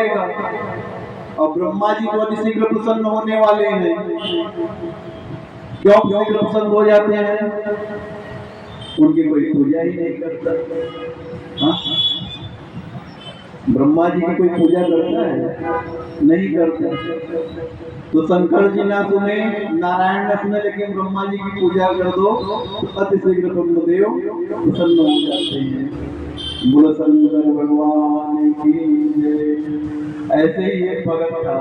बढ़ेगा। और ब्रह्मा जी तो शीघ्र प्रसन्न होने वाले हैं। क्यों शीघ्र प्रसन्न हो जाते हैं? उनकी कोई पूजा ही नहीं करता। हाँ? ब्रह्मा जी की कोई पूजा करता है? नहीं करता। तो शंकर जी ना सुने, नारायण ना सुने, लेकिन ब्रह्मा जी की पूजा कर दो तो अति शीघ्र ब्रह्मदेव प्रसन्न हो जाते हैं। बोलो शंकर भगवान की जय। ऐसे ही एक भगत था,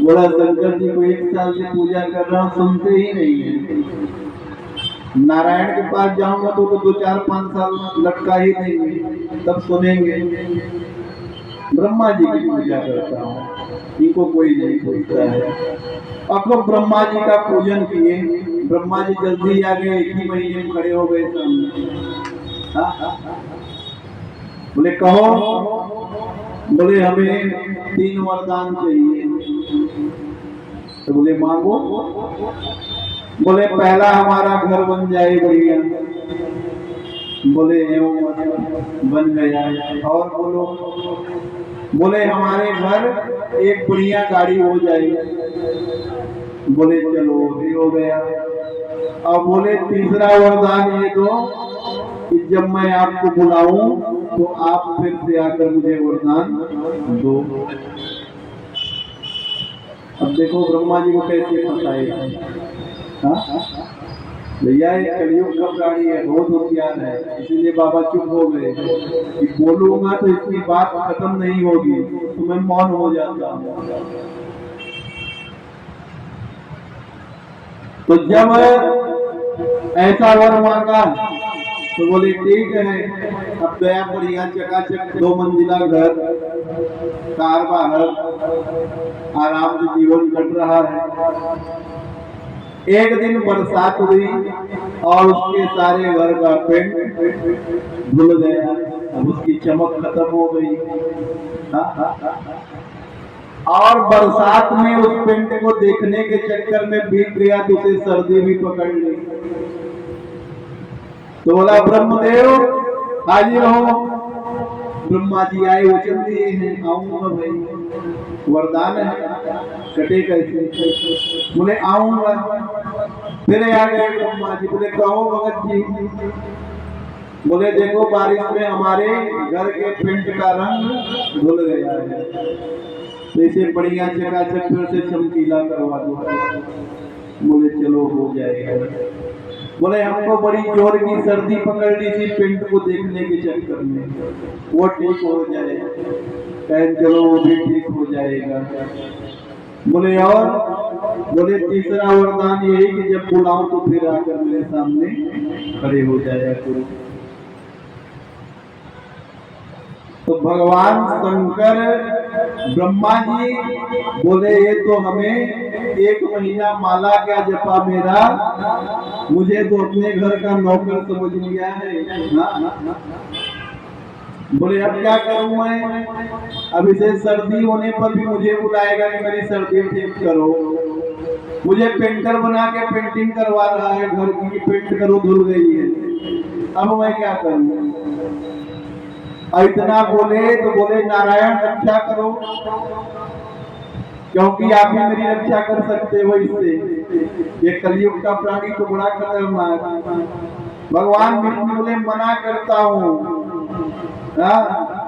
बोला शंकर जी को 1 साल से पूजा कर रहा हूं, सुनते ही नहीं है। नारायण के पास जाऊंगा तो 2-4-5 साल लटका ही देंगे, तब सुनेंगे। ब्रह्मा जी की पूजा करता हूँ, इनको कोई नहीं पूछता है। अब ब्रह्मा जी का पूजन किए, ब्रह्मा जी जल्दी आ गए, 1 ही महीने में खड़े हो गए सामने। बोले कहो। बोले हमें 3 वरदान चाहिए। तो बोले मांगो। बोले पहला हमारा घर बन जाए बढ़िया। बोले बन गया। और बोलो। बोले हमारे घर एक बढ़िया गाड़ी हो जाए। बोले चलो भी हो गया। अब बोले तीसरा वरदान ये दो कि जब मैं आपको बुलाऊं तो आप फिर से आकर मुझे वरदान दो। अब देखो ब्रह्मा जी को कैसे फंसाएगा। भैया ये कलयुग का प्राणी है, बहुत होशियार है, इसीलिए बाबा चुप हो गए कि बोलूंगा तो इसकी बात खत्म नहीं होगी, तो मैं मौन हो जाता हूं। तो जब ऐसा वर मांगा तो बोले ठीक है। अब गया बढ़िया चकाचक 2 मंजिला घर, कार बाहर, आराम से जीवन कट रहा है। एक दिन बरसात हुई और उसके सारे घर का पेंट धुल गया, अब उसकी चमक खत्म हो गई। और बरसात में उस पेंट को देखने के चक्कर में बीत गया तो उसे सर्दी भी पकड़ ली। तो बोला ब्रह्मदेव हाजिर हो। ब्रह्मा जी आए, वचन दिए हैं आऊंगा भाई, वरदान है, कटे कैसे? बोले आऊंगा। फिर आ गए ब्रह्मा जी। बोले कहो भगत जी। बोले देखो बारिश में हमारे घर के पेंट का रंग धुल गया है, तो इसे बढ़िया चकाचक फिर से चमकीला करवा दो। बोले चलो हो जाएगा। बोले हमको बड़ी जोर की सर्दी पकड़ ली थी पेंट को देखने के चक्कर में, वो ठीक हो जाए। कहें चलो वो भी ठीक हो जाएगा। बोले और? बोले तीसरा वरदान यही कि जब बुलाऊं तो फिर आकर मेरे सामने खड़े हो जाया करो। तो भगवान शंकर ब्रह्मा जी बोले ये तो हमें 1 महीना माला क्या जपा मेरा, मुझे तो अपने घर का नौकर समझ लिया है। बोले अब क्या करूं मैं? अब इसे सर्दी होने पर भी मुझे बुलाएगा कि मेरी सर्दी ठीक करो। मुझे पेंटर बना के पेंटिंग करवा रहा है घर की, पेंट करो धुल गई है, अब मैं क्या करूं? इतना बोले तो बोले नारायण रक्षा करो, क्योंकि आप ही मेरी रक्षा कर सकते हो इससे। ये कलयुग का प्राणी तो बड़ा खतरनाक। भगवान विष्णु बोले मना करता हूँ,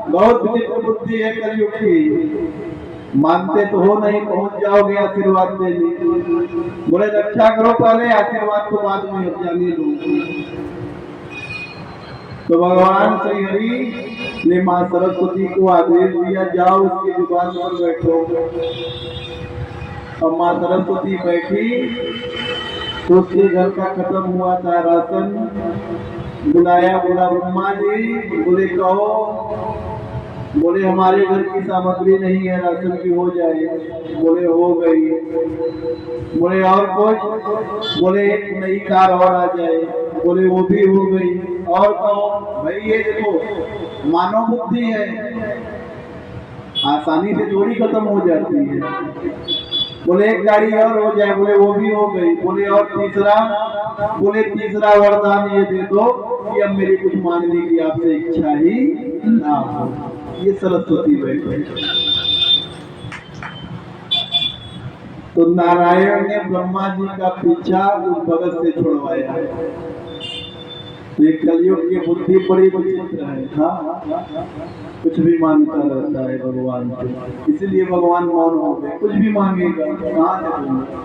बहुत विचित्र बुद्धि है कलयुग की, मानते तो हो नहीं, पहुंच जाओगे आशीर्वाद देने। बोले रक्षा करो पहले, आशीर्वाद तो बाद में जाने दो। तो भगवान श्री हरि ने मां सरस्वती को आदेश दिया जाओ उसकी जुबान पर बैठो। और मां सरस्वती बैठी तो उसके घर का खत्म हुआ था राशन, बुलाया। बोला ब्रह्मा जी। बोले कहो। बोले हमारे घर की सामग्री नहीं है, राशन की हो जाए। बोले हो गई। बोले और कुछ? बोले एक नई कार और आ जाए। बोले वो भी हो गई। और कहो। भाई ये देखो मानव बुद्धि है, आसानी से थोड़ी खत्म हो जाती है। बोले एक गाड़ी और हो जाए। बोले वो भी हो गई। बोले और तीसरा? बोले तीसरा वरदान ये दे दो कि अब मेरी कुछ मांगने की आपसे इच्छा ही ना हो। ये सरस्वती बैठे। तो नारायण ने ब्रह्मा जी का पीछा उस भगत से छुड़वाया। तो ये कलयुग की बुद्धि बड़ी विचित्र है। हाँ, कुछ भी मांगता रहता है भगवान से, इसलिए भगवान मौन हो गए। कुछ भी मांगेगा कहाँ से दूंगा।